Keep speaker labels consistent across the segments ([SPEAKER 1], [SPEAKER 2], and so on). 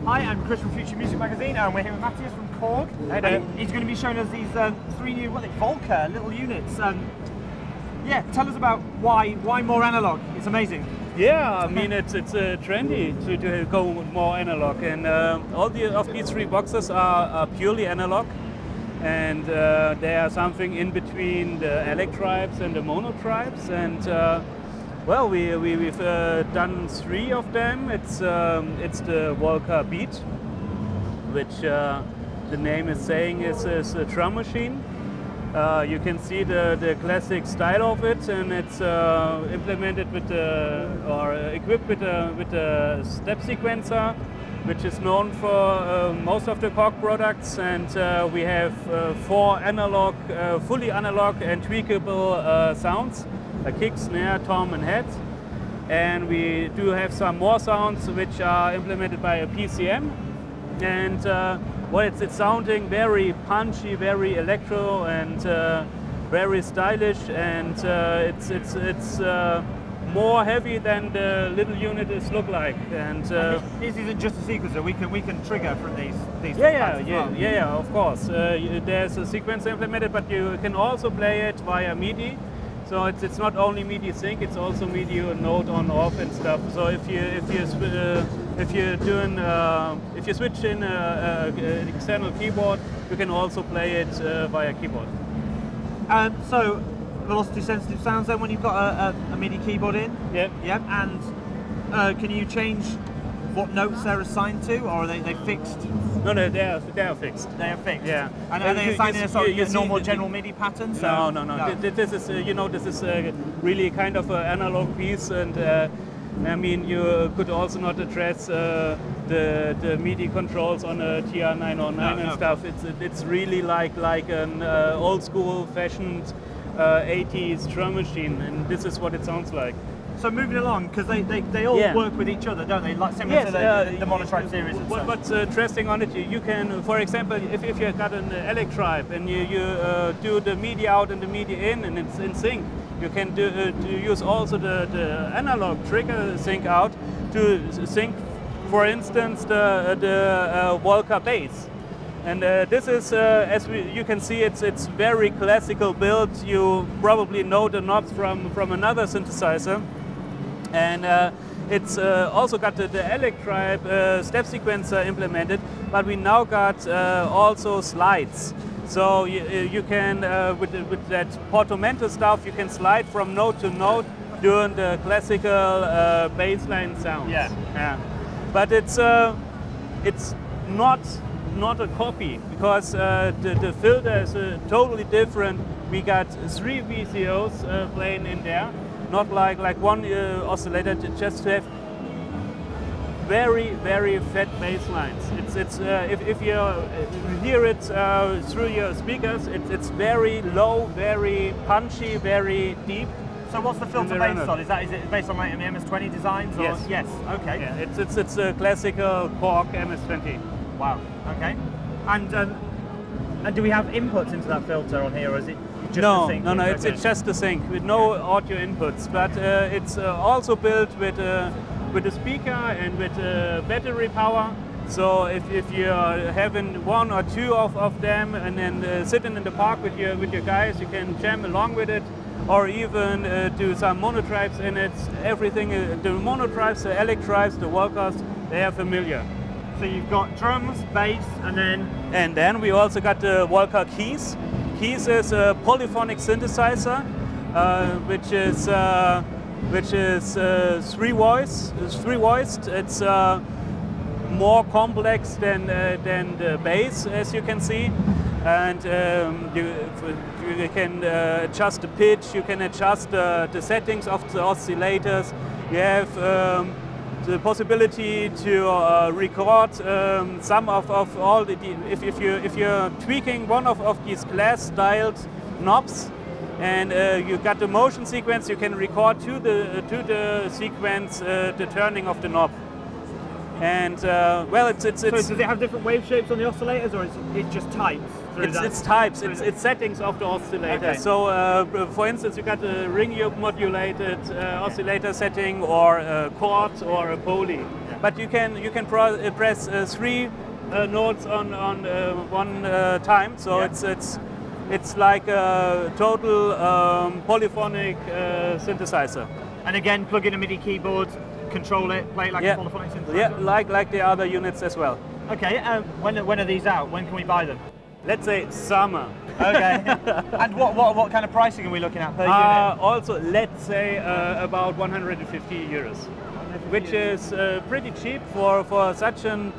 [SPEAKER 1] Hi, I'm Chris from Future Music Magazine, and we're here with Matthias from Korg.
[SPEAKER 2] Hi there.
[SPEAKER 1] He's going to be showing us these three new, Volca little units. Yeah, tell us about why more analog. It's amazing.
[SPEAKER 2] Yeah, I mean it's trendy to go more analog, and all of these three boxes are purely analog, and they are something in between the elect tribes and the mono tribes, and well, we've done three of them. It's the Volca Beat, which the name is saying is a drum machine. You can see the classic style of it, and it's implemented with or equipped with a step sequencer, which is known for most of the Korg products. And we have four analog, fully analog and tweakable sounds: a kick, snare, tom, and head. And we do have some more sounds which are implemented by a PCM. And well, it's sounding very punchy, very electro, and very stylish, and it's more heavy than the little unit look like. And
[SPEAKER 1] this isn't just a sequencer. We can trigger from these.
[SPEAKER 2] Yeah, of course. There's a sequencer implemented, but you can also play it via MIDI. So it's not only MIDI sync, it's also MIDI note on off and stuff. So if you switch in an external keyboard, you can also play it via keyboard.
[SPEAKER 1] So velocity sensitive sounds then when you've got a MIDI keyboard in.
[SPEAKER 2] Yeah.
[SPEAKER 1] Yep. And can you change what notes they're assigned to, or are they fixed?
[SPEAKER 2] No, they are fixed.
[SPEAKER 1] They are fixed.
[SPEAKER 2] Yeah.
[SPEAKER 1] And are they assigned in a sort of normal general MIDI pattern? So
[SPEAKER 2] No. This is this is really kind of an analog piece, and I mean you could also not address the MIDI controls on a TR-909 and stuff. It's really like an old school fashioned 80s drum machine, and this is what it sounds like.
[SPEAKER 1] So moving along, because they all work with each other, don't they? Like similar to the monotribe series.
[SPEAKER 2] What's interesting on it, you can, for example, if you've got an elect tribe and you do the MIDI out and the MIDI in, and it's in sync, you can use also the analog trigger sync out to sync, for instance, the Volca Bass. And this is, as you can see, it's very classical build. You probably know the knobs from another synthesizer. And it's also got the elect tribe step sequencer implemented, but we now got also slides. So you can, with that portamento stuff, you can slide from note to note doing the classical bassline sounds.
[SPEAKER 1] Yeah.
[SPEAKER 2] But it's not a copy, because the filter is totally different. We got three VCOs playing in there. Not like one oscillator, just to have very, very fat bass lines. If you hear it through your speakers, it's very low, very punchy, very deep.
[SPEAKER 1] So what's the filter based on? Is it based on like MS-20 designs? Or?
[SPEAKER 2] Yes.
[SPEAKER 1] Yes. Okay.
[SPEAKER 2] Yeah, it's a classical Korg MS-20.
[SPEAKER 1] Wow. Okay. And do we have inputs into that filter on here, or is it?
[SPEAKER 2] No, it's just a sync with no audio inputs, but it's also built with a speaker and with battery power. So if you're having one or two of them and then sitting in the park with your guys, you can jam along with it, or even do some monotribes in it. Everything, the monotribes, the elect tribes, the Volcas, they are familiar.
[SPEAKER 1] So you've got drums, bass,
[SPEAKER 2] and then we also got the Volca keys. Keys is a polyphonic synthesizer, which is three-voiced. It's more complex than the bass, as you can see, and you can adjust the pitch. You can adjust the settings of the oscillators. You have the possibility to record some of all the, if you're tweaking one of these glass-styled knobs, and you got the motion sequence, you can record to the sequence the turning of the knob. And well, it's. So
[SPEAKER 1] does it have different wave shapes on the oscillators, or is it just types?
[SPEAKER 2] It's types. It's settings of the oscillator. Okay. So, for instance, you got a ring modulated oscillator setting, or a quad, or a poly. Yeah. but you can press 3 notes on one time. So it's like a total polyphonic synthesizer.
[SPEAKER 1] And again, plug in a MIDI keyboard, control it, play it like a polyphonic synthesizer?
[SPEAKER 2] Yeah, like the other units as well.
[SPEAKER 1] Okay, when are these out? When can we buy them?
[SPEAKER 2] Let's say summer.
[SPEAKER 1] Okay. And what kind of pricing are we looking at per unit?
[SPEAKER 2] Also, let's say about 150 euros, which is pretty cheap for such a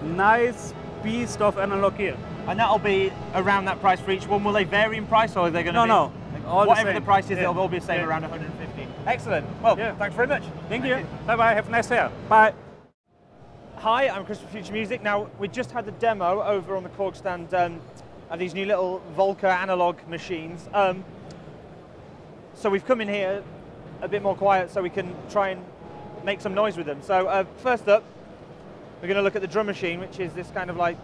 [SPEAKER 2] nice beast of analog gear.
[SPEAKER 1] And that'll be around that price for each one. Will they vary in price, or are they going to be?
[SPEAKER 2] No.
[SPEAKER 1] Whatever the price is, it'll all be the same, around 150. Excellent. Well, thanks very much.
[SPEAKER 2] Thank you. Bye-bye. Have a nice day. Bye.
[SPEAKER 1] Hi, I'm Chris from Future Music. Now, we just had the demo over on the Korg stand of these new little Volca analog machines. So we've come in here a bit more quiet so we can try and make some noise with them. So first up, we're going to look at the drum machine, which is this kind of like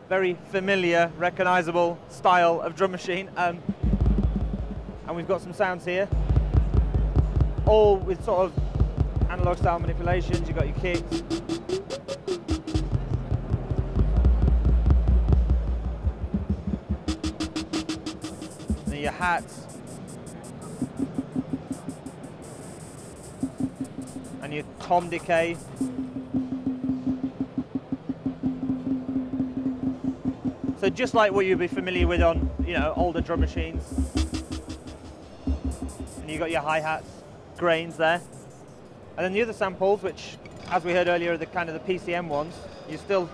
[SPEAKER 1] very familiar, recognizable style of drum machine. And we've got some sounds here, all with sort of analog style manipulations. You've got your kicks. And your hats. And your tom decay. So just like what you'd be familiar with on, older drum machines. And you've got your hi-hats, grains there. And then the other samples, which, as we heard earlier, are the kind of the PCM ones, you still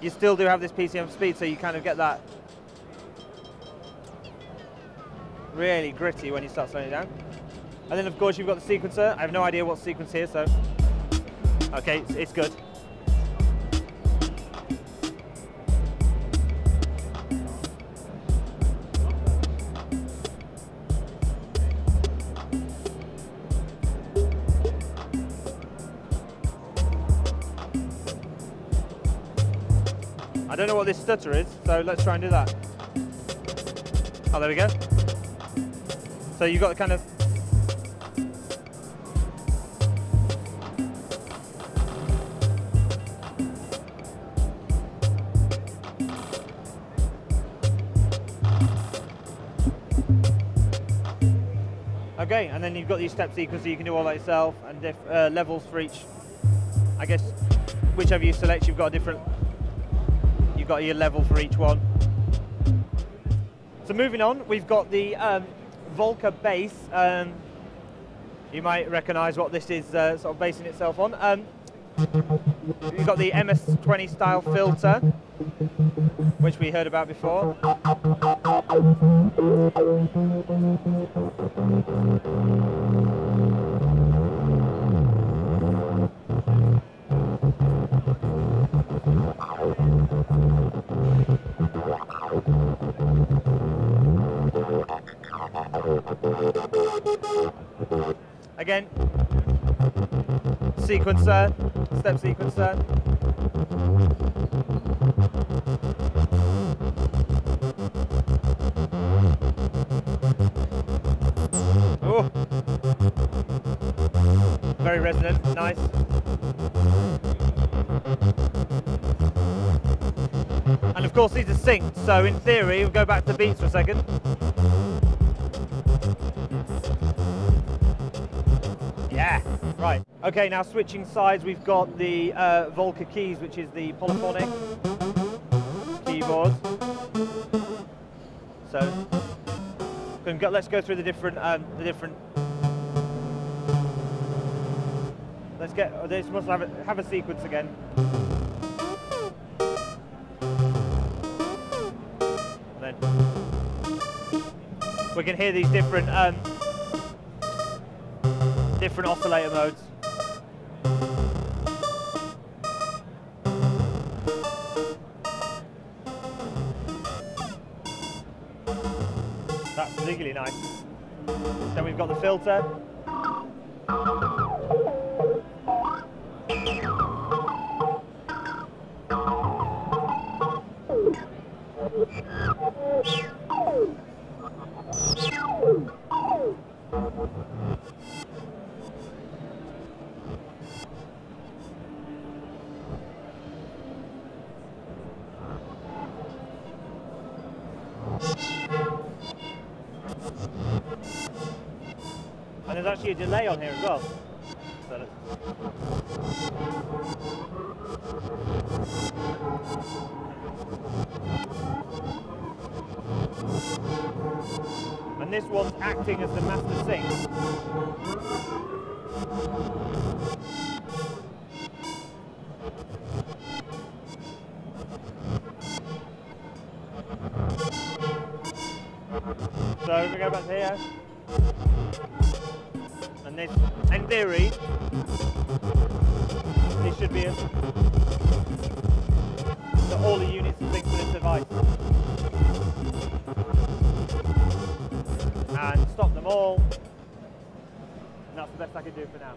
[SPEAKER 1] do have this PCM speed, so you kind of get that really gritty when you start slowing it down. And then of course you've got the sequencer. I have no idea what sequence here, so okay, it's good. I don't know what this stutter is, so let's try and do that. Oh, there we go. So you've got the kind of... Okay, and then you've got these step sequences, so you can do all that yourself, and levels for each. I guess whichever you select, you've got a different... You've got your level for each one. So moving on, we've got the Volca Bass. You might recognise what this is sort of basing itself on. You've got the MS-20 style filter, which we heard about before. Again, sequencer, step sequencer. Oh, very resonant, nice. And of course these are synced, so in theory, we'll go back to beats for a second. Yeah, right. Okay, now switching sides, we've got the Volca keys, which is the polyphonic keyboard. So let's go through the different. Let's get. This must have a sequence again. And then we can hear these different oscillator modes. That's particularly nice. Then we've got the filter. And there's actually a delay on here as well. So and this one's acting as the master sync. So if we go back to here, and this, in theory, this should be so all the units are synced to this device. And stop them all, and that's the best I can do for now.